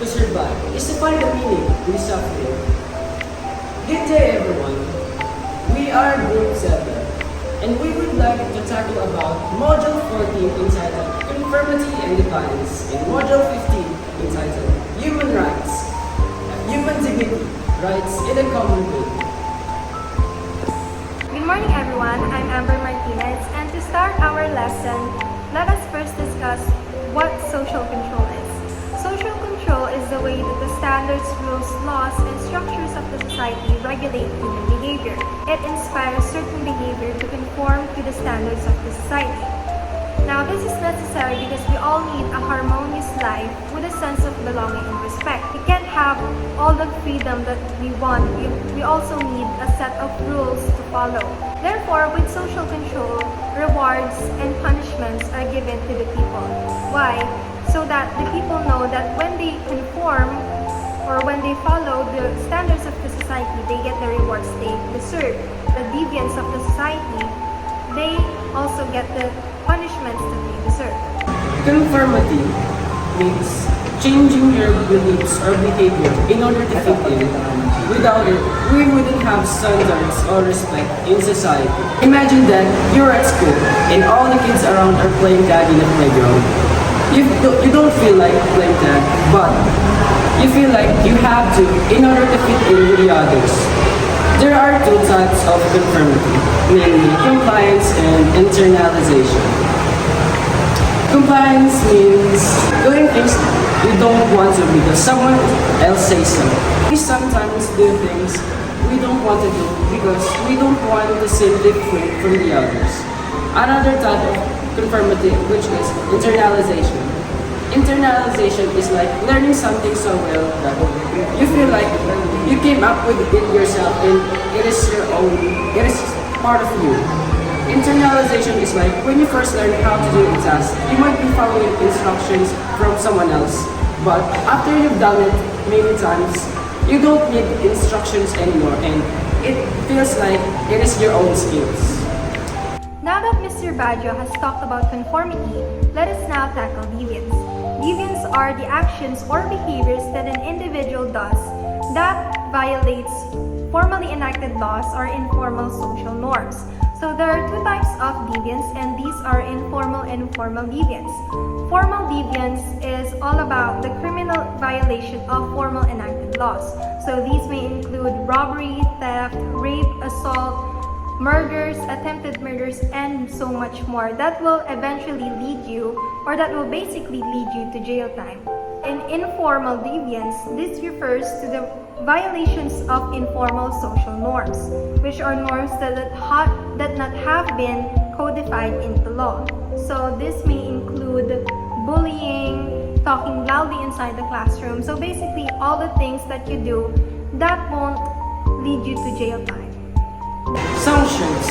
to survive is to find the meaning in suffering. Good day everyone. We are Group 7 and we would like to tackle about Module 14 entitled Conformity and Defiance and Module 15 entitled Human Rights, Human Dignity, Rights in a Common Good. Good morning everyone, I'm Amber Martinez, and to start our lesson, let us first discuss what social control is. Social control is the way that the standards, rules, laws, and structures of the society regulate human behavior. It inspires certain behavior to conform to the standards of the society. Now, this is necessary because we all need a harmonious life with a sense of belonging and respect. We can't have all the freedom that we want. We also need a set of rules to follow. Therefore, with social control, rewards and punishments are given to the people. Why? So that the people know that when they conform or when they follow the standards of the society, they get the rewards they deserve. The deviants of the society, they also get the punishments that they deserve. Conformity means changing your beliefs or behavior in order to fit in. Without it, we wouldn't have standards or respect in society. Imagine that you're at school and all the kids around are playing tag in the playground. You don't feel like playing tag, but you feel like you have to in order to fit in with the others. There are two types of conformity, namely compliance and internalization. Compliance means doing things you don't want to because someone else says so. We sometimes do things we don't want to do because we don't want to seem different from the others. Another type of conformity, which is internalization. Internalization is like learning something so well that you feel like you came up with it yourself and it is your own, it is part of you. Internalization is like when you first learn how to do a task, you might be following instructions from someone else, but after you've done it many times, you don't need instructions anymore and it feels like it is your own skills. Now that Mr. Baggio has talked about conformity, let us now tackle deviance. Deviance are the actions or behaviors that an individual does that violates formally enacted laws or informal social norms. So there are two types of deviance, and these are informal and formal deviance. Formal deviance is all about the criminal violation of formal enacted laws. So these may include robbery, theft, rape, assault, murders, attempted murders, and so much more that will eventually lead you, or that will basically lead you to jail time. In informal deviance, this refers to the violations of informal social norms, which are norms that not have been codified into law. So this may include bullying, talking loudly inside the classroom. So basically all the things that you do that won't lead you to jail time. Sanctions.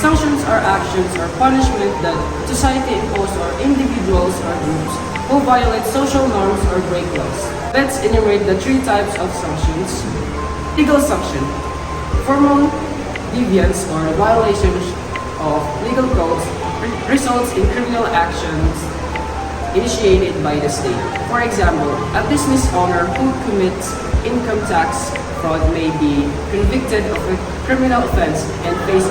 Sanctions are actions or punishment that society imposes on individuals or groups who violate social norms or break laws. Let's enumerate the three types of sanctions. Legal sanction. Formal deviance or violations of legal codes results in criminal actions initiated by the state. For example, a business owner who commits income tax fraud may be convicted of a criminal offense and face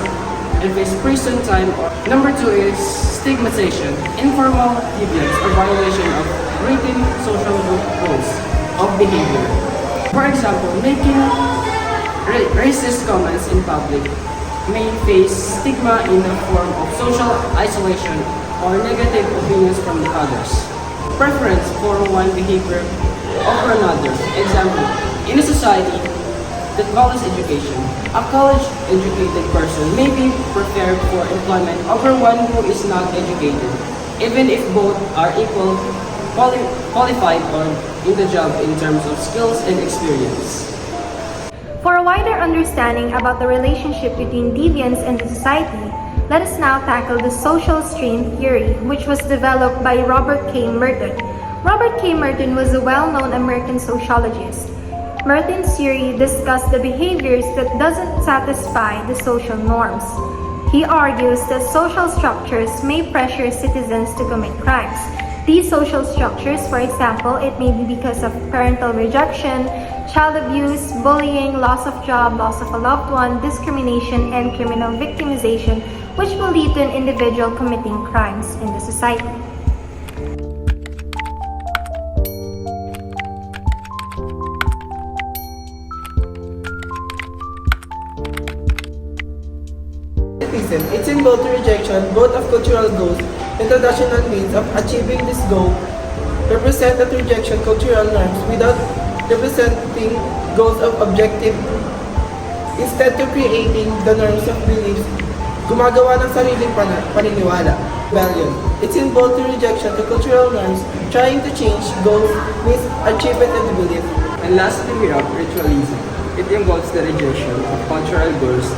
prison time. Number 2 is stigmatization. Informal deviance or violation of written social rules of behavior. For example, making racist comments in public may face stigma in the form of social isolation or negative opinions from the others. Preference for one behavior over another. Example, in a society that values education, a college-educated person may be preferred for employment over one who is not educated, even if both are qualified in the job in terms of skills and experience. For a wider understanding about the relationship between deviance and the society, let us now tackle the social strain theory, which was developed by Robert K. Merton. Robert K. Merton was a well-known American sociologist. Merton's theory discussed the behaviors that doesn't satisfy the social norms. He argues that social structures may pressure citizens to commit crimes. These social structures, for example, it may be because of parental rejection, child abuse, bullying, loss of job, loss of a loved one, discrimination, and criminal victimization, which will lead to an individual committing crimes in the society. It's involved in rejection both of cultural goals and traditional means of achieving this goal. Represent that rejection cultural norms without representing goals of objective. Instead of creating the norms of beliefs, gumagawa ng sariling paniniwala. Rebellion. It's involved in rejection to cultural norms, trying to change goals, means achievement and belief. And lastly, we have ritualism. It involves the rejection of cultural goals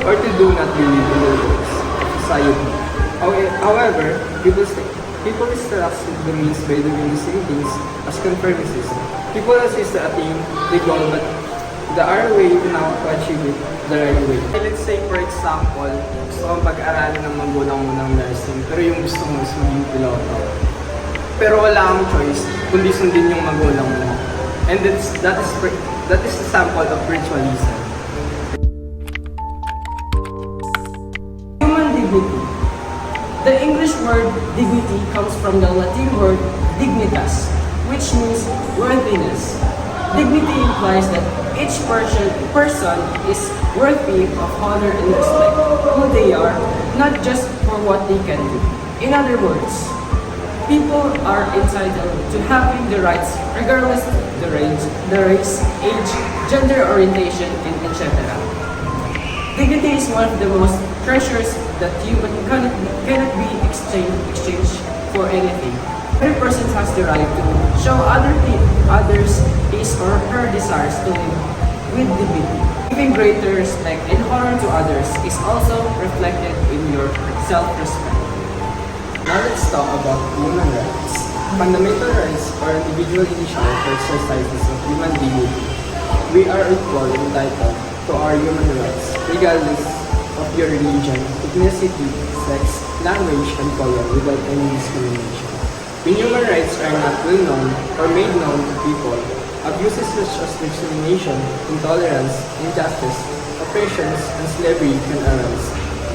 or to do not believe in the rules of society. However, people trust the means by doing the same things as conformists. People assist to attain the goal, but the other way now to achieve it the right way. Let's say, for example, gusto kang pag-aralin ng magulang mo ng nursing, pero yung gusto mo is maging piloto. Pero wala kang choice, kundi sundin yung magulang mo. And that is the sample of ritualism. The English word dignity comes from the Latin word dignitas, which means worthiness. Dignity implies that each person is worthy of honor and respect who they are, not just for what they can do. In other words, people are entitled to having the rights regardless of the race, age, gender orientation, and etc. Dignity is one of the most treasures that human cannot be exchanged for anything. Every person has the right to show others his or her desires to live with dignity. Giving greater respect and honor to others is also reflected in your self-respect. Now let's talk about human rights. Fundamental rights are individual initiative for exercises of human dignity. We are equal entitled to our human rights, regardless of your religion, ethnicity, sex, language, and color without any discrimination. When human rights are not well known or made known to people, abuses such as discrimination, intolerance, injustice, oppressions, and slavery can arise.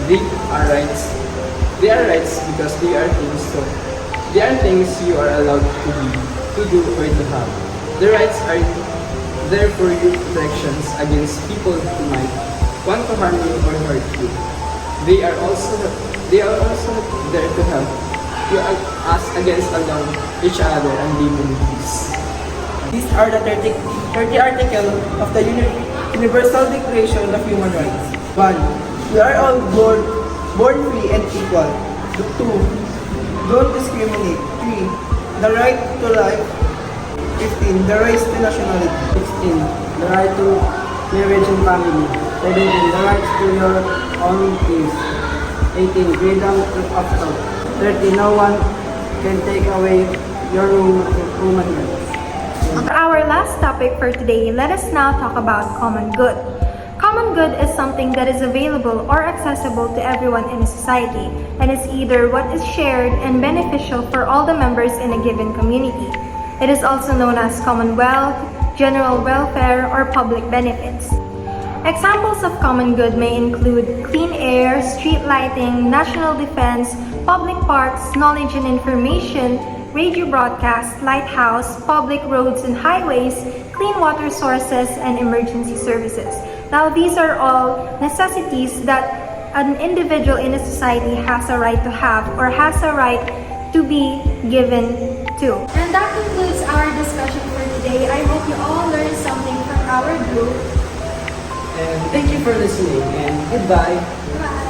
They are rights because they are things you are allowed to do or to have. The rights are there for your protections against people who might want to harm you or hurt you. They are also there to help you us against along each other and live in peace. These are the 30 articles of the Universal Declaration of Human Rights. 1. We are all born free and equal. 2. Don't discriminate. 3. The right to life. 15. The right to nationality. 16. The right to marriage and family. 17. The right to your own peace. 18. Freedom of thought. 30. No one can take away your human rights. For our last topic for today, let us now talk about common good. Common good is something that is available or accessible to everyone in a society and is either what is shared and beneficial for all the members in a given community. It is also known as commonwealth, general welfare, or public benefits. Examples of common good may include clean air, street lighting, national defense, public parks, knowledge and information, radio broadcast, lighthouse, public roads and highways, clean water sources, and emergency services. Now, these are all necessities that an individual in a society has a right to have or has a right to be given to. And that concludes our discussion for today. I hope you all learned something from our group. And thank you for listening, and goodbye. Bye.